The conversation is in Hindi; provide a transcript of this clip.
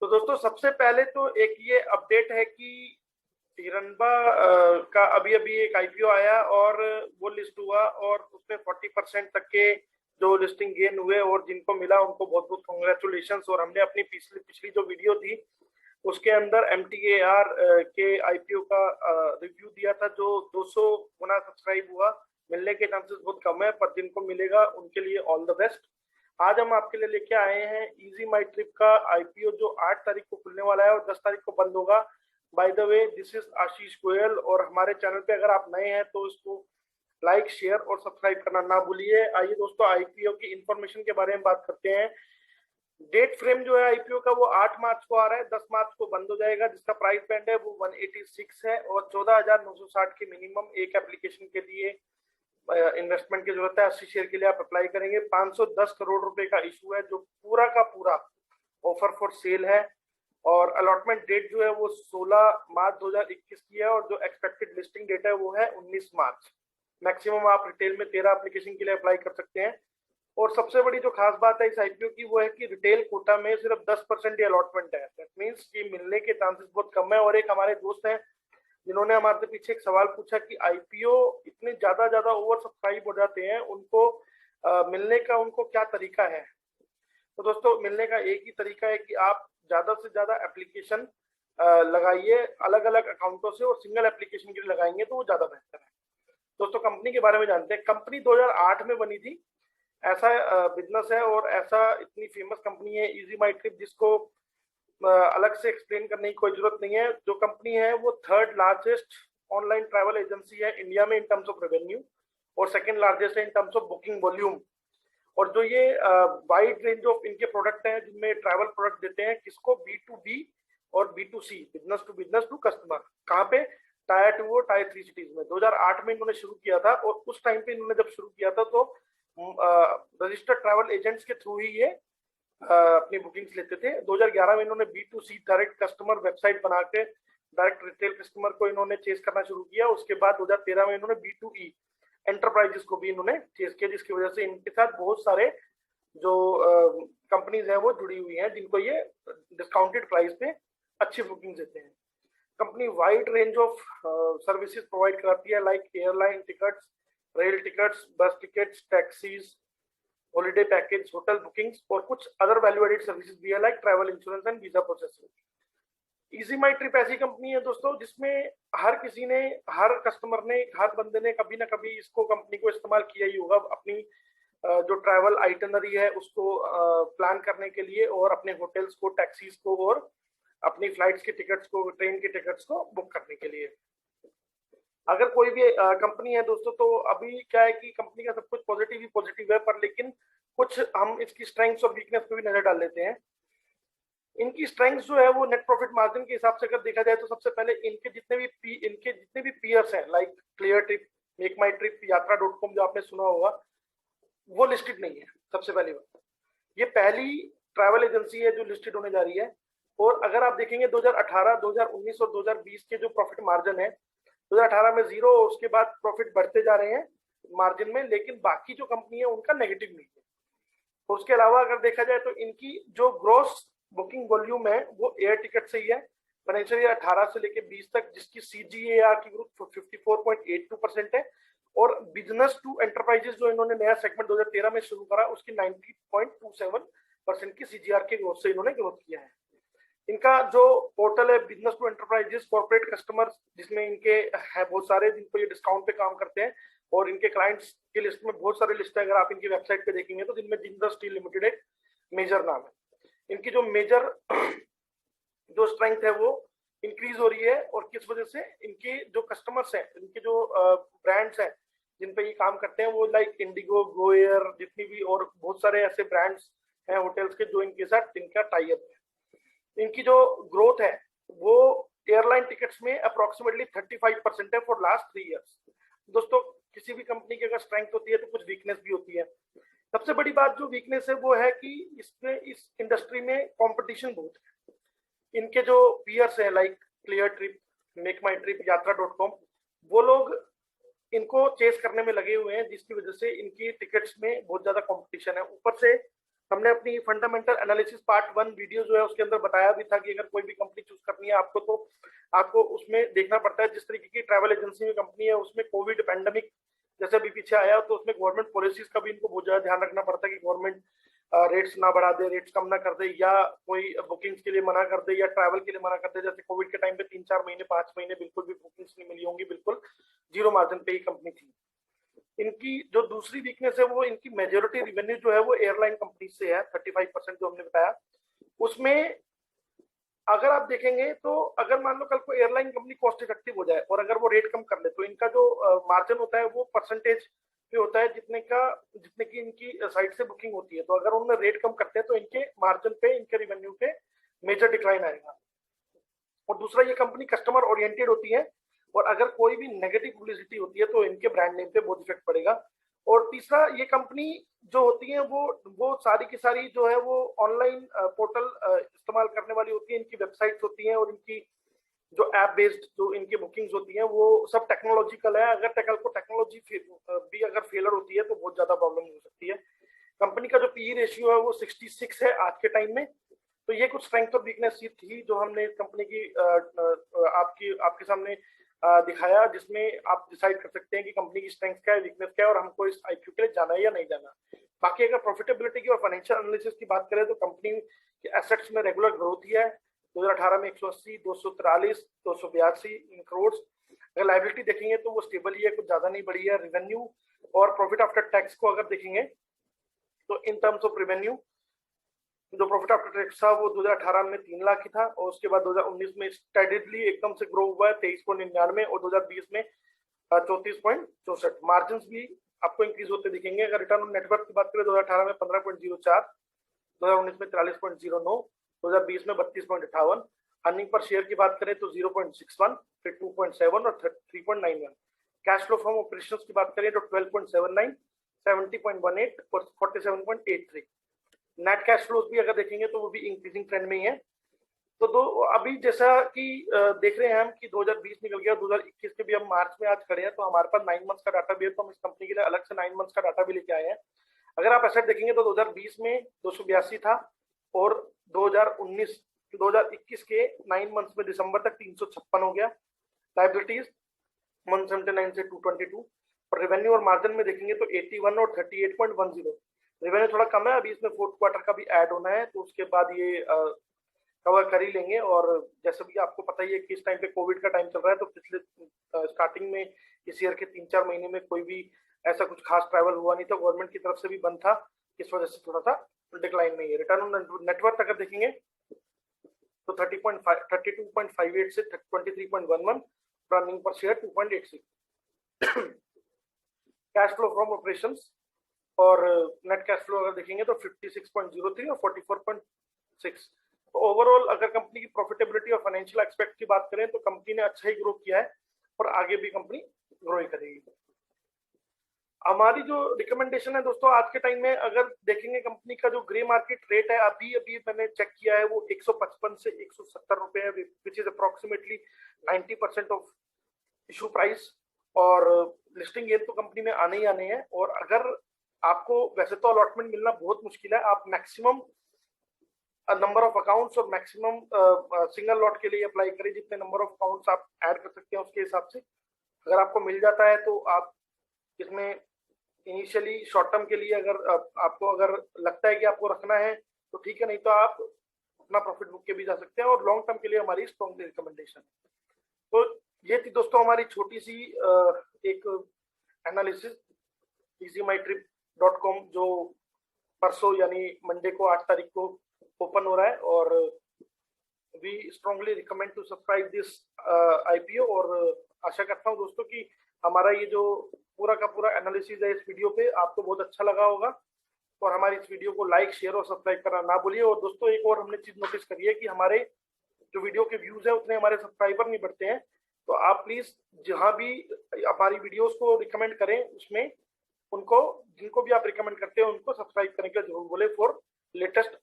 तो दोस्तों सबसे पहले तो एक ये अपडेट है कि हिरनबा का अभी अभी एक आईपीओ आया और वो लिस्ट हुआ और उसमें 40% तक के जो लिस्टिंग गेन हुए और जिनको मिला उनको बहुत बहुत कॉन्ग्रेचुलेशंस। और हमने अपनी पिछली पिछली जो वीडियो थी उसके अंदर एमटीएआर के आईपीओ का रिव्यू दिया था जो 200 गुना सब्सक्राइब हुआ। मिलने के चांसेस बहुत कम है पर जिनको मिलेगा उनके लिए ऑल द बेस्ट। आज हम आपके लिए लेके आए हैं इजी माई ट्रिप का आईपीओ जो 8 तारीख को खुलने वाला है और 10 तारीख को बंद होगा। By the way this is Ashish Goyal और हमारे चैनल पे अगर आप नए हैं तो इसको लाइक शेयर और सब्सक्राइब करना ना भूलिए। आइए दोस्तों आईपीओ की इंफॉर्मेशन के बारे में बात करते हैं। डेट फ्रेम जो है आईपीओ का वो 8 मार्च को आ रहा है, 10 मार्च को बंद हो जाएगा। जिसका प्राइस बैंड है वो 186 है और 14,960 की मिनिमम एक एप्लीकेशन के लिए इन्वेस्टमेंट की जरूरत है। 80 शेयर के लिए आप अप्लाई करेंगे। 510 करोड़ रुपए का इशू है जो पूरा का पूरा ऑफर फॉर सेल है और अलॉटमेंट डेट जो है वो 16 मार्च 2021 की है और जो एक्सपेक्टेड लिस्टिंग डेट है वो है 19 मार्च। मैक्सिमम आप रिटेल में 13 एप्लीकेशन के लिए अप्लाई कर सकते हैं। और सबसे बड़ी जो खास बात है इस आईपीओ की वो है कि रिटेल कोटा में सिर्फ 10% ही अलॉटमेंट है। दैट मींस कि मिलने के चांसेस बहुत कम है। और एक हमारे दोस्त हैं जिन्होंने हमारे से पीछे एक सवाल पूछा कि आईपीओ इतने ज्यादा ओवर सब्सक्राइब हो जाते हैं उनको मिलने का उनको क्या तरीका है। तो दोस्तों मिलने का एक ही तरीका है कि आप ज्यादा से ज्यादा एप्लीकेशन लगाइए अलग अलग अकाउंटों से और सिंगल एप्लीकेशन के लिए लगाएंगे तो वो ज्यादा बेहतर है। दोस्तों कंपनी के बारे में जानते हैं। कंपनी 2008 में बनी थी। ऐसा बिजनेस है और ऐसा इतनी फेमस कंपनी है इजी माई ट्रिप जिसको अलग से एक्सप्लेन करने की कोई जरूरत नहीं है। जो कंपनी है वो third largest online travel agency है इंडिया में इन टर्म्स ऑफ रेवेन्यू और सेकंड लार्जेस्ट है in terms of booking volume. और जो ये वाइड रेंज ऑफ इनके प्रोडक्ट हैं जिनमें ट्रैवल प्रोडक्ट देते हैं किसको, बी टू बी और B to C, business to customer. कहाँ पे, टायर 2 और टायर 3 सिटीज में। 2008 में इन्होंने शुरू किया था और उस टाइम पे इन्होंने जब शुरू किया था तो रजिस्टर्ड ट्रैवल एजेंट्स के थ्रू ही ये अपनी बुकिंग्स लेते थे। 2011 में इन्होंने B2C डायरेक्ट कस्टमर वेबसाइट बना के डायरेक्ट रिटेल कस्टमर को इन्होंने चेस करना शुरू किया। उसके बाद 2013 में इन्होंने B2E एंटरप्राइजेस को भी इन्होंने चेस किया जिसकी वजह से इनके साथ बहुत सारे जो कंपनीज हैं वो जुड़ी हुई हैं जिनको ये डिस्काउंटेड प्राइस पे अच्छी बुकिंग देते हैं। Company wide range of services provide कराती है like airline tickets, rail tickets, bus tickets, taxis, holiday package, hotel bookings और कुछ अदर वैल्यू एडेड सर्विसेज भी है like travel insurance and visa processing. Ease My Trip ऐसी कंपनी है दोस्तों जिसमें हर किसी ने, हर कस्टमर ने, हर बंदे ने कभी ना कभी इसको कंपनी को इस्तेमाल किया ही होगा अपनी जो ट्रैवल आइटनरी है उसको प्लान करने के लिए और अपने होटल्स को, टैक्सीज को और अपनी फ्लाइट्स के टिकट्स को, ट्रेन के टिकट्स को बुक करने के लिए। अगर कोई भी कंपनी है दोस्तों तो अभी क्या है कि कंपनी का सब कुछ पॉजिटिव ही पॉजिटिव है पर लेकिन कुछ हम इसकी स्ट्रेंथ्स और वीकनेस पे भी नजर डाल लेते हैं। इनकी स्ट्रेंथ्स जो है वो नेट प्रॉफिट मार्जिन के हिसाब से अगर देखा जाए तो सबसे पहले इनके जितने भी पीयर्स हैं लाइक क्लियर ट्रिप, मेक माई ट्रिप, यात्रा.com जो आपने सुना होगा वो लिस्टेड नहीं है। सबसे पहली बात, ये पहली ट्रैवल एजेंसी है जो लिस्टेड होने जा रही है। और अगर आप देखेंगे 2018, 2019 और 2020 के जो प्रॉफिट मार्जिन है 2018 में 0 और उसके बाद प्रॉफिट बढ़ते जा रहे हैं मार्जिन में, लेकिन बाकी जो कंपनी है उनका नेगेटिव नहीं है। और उसके अलावा अगर देखा जाए तो इनकी जो ग्रॉस बुकिंग वॉल्यूम है वो एयर टिकट से ही है फाइनेंशियल ईयर 18 से लेकर 20 तक, जिसकी CGAR की ग्रोथ 54.82% है। और बिजनेस टू एंटरप्राइजेस जो इन्होंने नया सेगमेंट 2013 में शुरू करा उसकी 90.27% की CGR के ग्रोथ से इन्होंने ग्रोथ किया है। इनका जो पोर्टल है business to enterprises corporate customer, जिसमें इनके है बहुत सारे जिनको ये डिस्काउंट पे काम करते हैं और इनके क्लाइंट्स की लिस्ट में बहुत सारे लिस्ट है। अगर आप इनकी वेबसाइट पे देखेंगे तो जिनमें जिंदल स्टील लिमिटेड एक मेजर नाम है। इनकी जो मेजर जो स्ट्रेंथ है वो इंक्रीज हो रही है और किस वजह से, इनके जो कस्टमर्स हैं, इनके जो ब्रांड्स हैं जिन पे ये काम करते हैं वो लाइक इंडिगो, गो एयर, जितनी भी और बहुत सारे ऐसे ब्रांड्स हैं होटल्स के जो इनके साथ इनका टाई अप है। इनकी जो ग्रोथ है वो एयरलाइन टिकट्स में अप्रोक्सीमेटली 35% है फॉर लास्ट 3 ईयर्स। दोस्तों किसी भी कंपनी की अगर स्ट्रेंथ होती है तो कुछ वीकनेस भी होती है। सबसे बड़ी बात जो वीकनेस है वो है कि इसमें इस इंडस्ट्री में कंपटीशन बहुत है। इनके जो पीयर्स हैं लाइक क्लियर ट्रिप, मेक माई ट्रिप, यात्रा.com, वो लोग इनको चेस करने में लगे हुए हैं जिसकी वजह से इनकी टिकट्स में बहुत ज्यादा कंपटीशन है। ऊपर से हमने अपनी फंडामेंटल एनालिसिस पार्ट 1 वीडियो जो है उसके अंदर बताया भी था कि अगर कोई भी कंपनी चूज करनी है आपको, तो आपको उसमें देखना पड़ता है जिस तरीके की ट्रैवल एजेंसी में कंपनी है उसमें कोविड पैंडेमिक जैसे अभी पीछे आया, तो उसमें गवर्नमेंट पॉलिसीज का भी इनको बहुत ज्यादा ध्यान रखना पड़ता है कि गवर्नमेंट रेट्स ना बढ़ा दे, रेट्स कम ना कर दे, या कोई बुकिंग्स के लिए मना कर दे, या ट्रैवल के लिए मना कर दे। जैसे कोविड के टाइम पे 3-4 महीने 5 महीने बिल्कुल भी बुकिंग्स नहीं मिली होंगी, बिल्कुल जीरो मार्जिन पे ही कंपनी थी। इनकी जो दूसरी वीकनेस है वो इनकी मेजोरिटी रिवेन्यू जो है वो एयरलाइन कंपनी से है, 35% जो हमने बताया। उसमें अगर आप देखेंगे तो अगर मान लो कल को एयरलाइन कंपनी कॉस्ट इफेक्टिव हो जाए और अगर वो रेट कम कर ले, तो इनका जो मार्जिन होता है वो परसेंटेज पे होता है जितने की इनकी साइड से बुकिंग होती है। तो अगर उनमें रेट कम करते हैं तो इनके मार्जिन पे, इनके रिवेन्यू पे मेजर डिक्लाइन आएगा। और दूसरा, ये कंपनी कस्टमर ओरिएंटेड होती है और अगर कोई भी नेगेटिव पब्लिसिटी होती है तो इनके ब्रांड नेम पे बहुत इफेक्ट पड़ेगा। और तीसरा, ये कंपनी जो होती है वो सारी की सारी जो है वो ऑनलाइन पोर्टल इस्तेमाल करने वाली होती है, इनकी वेबसाइट्स होती हैं और इनकी जो ऐप बेस्ड जो इनकी बुकिंग्स होती हैं वो सब टेक्नोलॉजिकल है। अगर टेक्नोलॉजी भी अगर फेलर होती है तो बहुत ज्यादा प्रॉब्लम हो सकती है। कंपनी का जो पीई रेशियो है वो 66 है आज के टाइम में। तो ये कुछ स्ट्रेंथ और वीकनेस थी जो हमने कंपनी की आपके सामने दिखाया, जिसमें आप डिसाइड कर सकते हैं कि कंपनी की स्ट्रेंथ क्या है, वीकनेस क्या है और हमको इस आईपीओ के लिए जाना है या नहीं जाना। बाकी अगर प्रॉफिटेबिलिटी की और फाइनेंशियल एनालिसिस की बात करें तो कंपनी के एसेट्स में रेगुलर ग्रोथ ही है। 2018 में 180, 243, 282 करोड़। अगर लाइबिलिटी देखेंगे तो वो स्टेबल ही है, कुछ ज्यादा नहीं बढ़ी है। रिवेन्यू और प्रॉफिट आफ्टर टैक्स को अगर देखेंगे तो इन टर्म्स ऑफ रिवेन्यू जो प्रॉफिट आफ्टर टैक्स था वो 2018 में 3 लाख ही था और उसके बाद 2019 में स्टेडिली एकदम से ग्रो हुआ है 23.99 और 2020 में 34.64। मार्जिन भी आपको इंक्रीज होते दिखेंगे। अगर रिटर्न ऑन नेटवर्क की बात करें 2018 में 15.04, 2019 में 43.09, 2020 में 32.58। अर्निंग पर शेयर की बात करें तो 0.61, फिर 2.7 और 3.91। कैश फ्लो फ्रॉम ऑपरेशंस की बात करें तो 12.79, 70.18 और 47.83। नेट कैश फ्लोज भी अगर देखेंगे तो वो भी इंक्रीजिंग ट्रेंड में ही है। तो अभी जैसा कि देख रहे हैं हम कि 2020 निकल गया, 2021 के भी हम मार्च में आज खड़े हैं, तो हमारे पास 9 मंथ्स का डाटा भी है, तो हम इस कंपनी के लिए अलग से 9 मंथ्स का डाटा भी लेके आए हैं। अगर आप एसेट देखेंगे तो 2020 में 282 था और 2021 के 9 मंथ्स में दिसंबर तक 356 हो गया। लाइबिलिटीज 179 से 222 और रेवेन्यू और मार्जिन में देखेंगे तो 81 और 38.10। रेवेन्यू थोड़ा कम है, अभी इसमें फोर्थ क्वार्टर का भी ऐड होना है तो उसके बाद ये कवर कर ही लेंगे। और जैसे भी आपको पता ही है कि इस टाइम पे कोविड का टाइम चल रहा है, तो पिछले स्टार्टिंग में इस ईयर के 3-4 महीने में कोई भी ऐसा कुछ खास ट्रैवल हुआ नहीं था, गवर्नमेंट की तरफ से भी बंद था, इस वजह से थोड़ा सा डिक्लाइन में है। रिटर्न ऑन नेटवर्थ अगर देखेंगे तो 32.58 से 23.11, रनिंग पर share 2.86। Cash flow from operations और नेट कैश फ्लो अगर देखेंगे तो 56.03 और 44.6। तो ओवरऑल अगर कंपनी की प्रॉफिटेबिलिटी और फाइनेंशियल एस्पेक्ट की बात करें तो कंपनी ने अच्छा ही ग्रो किया है और आगे भी कंपनी ग्रो ही करेगी। हमारी जो रिकमेंडेशन है दोस्तों आज के टाइम में अगर देखेंगे कंपनी का जो ग्रे मार्केट रेट है अभी मैंने चेक किया है वो 155 से 170 रुपए है, which is approximately 90% of issue price. और लिस्टिंग गेन तो कंपनी में आने ही आने हैं। और अगर आपको वैसे तो अलॉटमेंट मिलना बहुत मुश्किल है, आप मैक्सिमम नंबर ऑफ अकाउंट्स और मैक्सिमम सिंगल लॉट के लिए अप्लाई करें, जितने नंबर ऑफ अकाउंट्स आप ऐड कर सकते हैं उसके हिसाब से। अगर आपको मिल जाता है तो आप इसमें इनिशियली शॉर्ट टर्म के लिए अगर लगता है कि आपको रखना है तो ठीक है, नहीं तो आप अपना प्रॉफिट बुक के भी जा सकते हैं। और लॉन्ग टर्म के लिए हमारी स्ट्रॉन्ग रिकमेंडेशन। तो ये थी दोस्तों हमारी छोटी सी एक एनालिसिस easyMyTrip.com जो परसों यानी मंडे को 8 तारीख को ओपन हो रहा है। और we strongly recommend to subscribe this IPO. और आशा करता हूँ दोस्तों कि हमारा ये जो पूरा का पूरा एनालिसिस है इस वीडियो पे आपको बहुत अच्छा लगा होगा। और हमारी इस वीडियो को लाइक, शेयर और सब्सक्राइब करना ना भूलिए। और दोस्तों एक और हमने चीज नोटिस करी है कि हमारे जो वीडियो के व्यूज है उतने हमारे सब्सक्राइबर नहीं बढ़ते हैं। तो आप प्लीज जहां भी हमारी वीडियोस को रिकमेंड करें उसमें उनको, जिनको भी आप रिकमेंड करते हैं उनको सब्सक्राइब करने के लिए जरूर बोले फॉर लेटेस्ट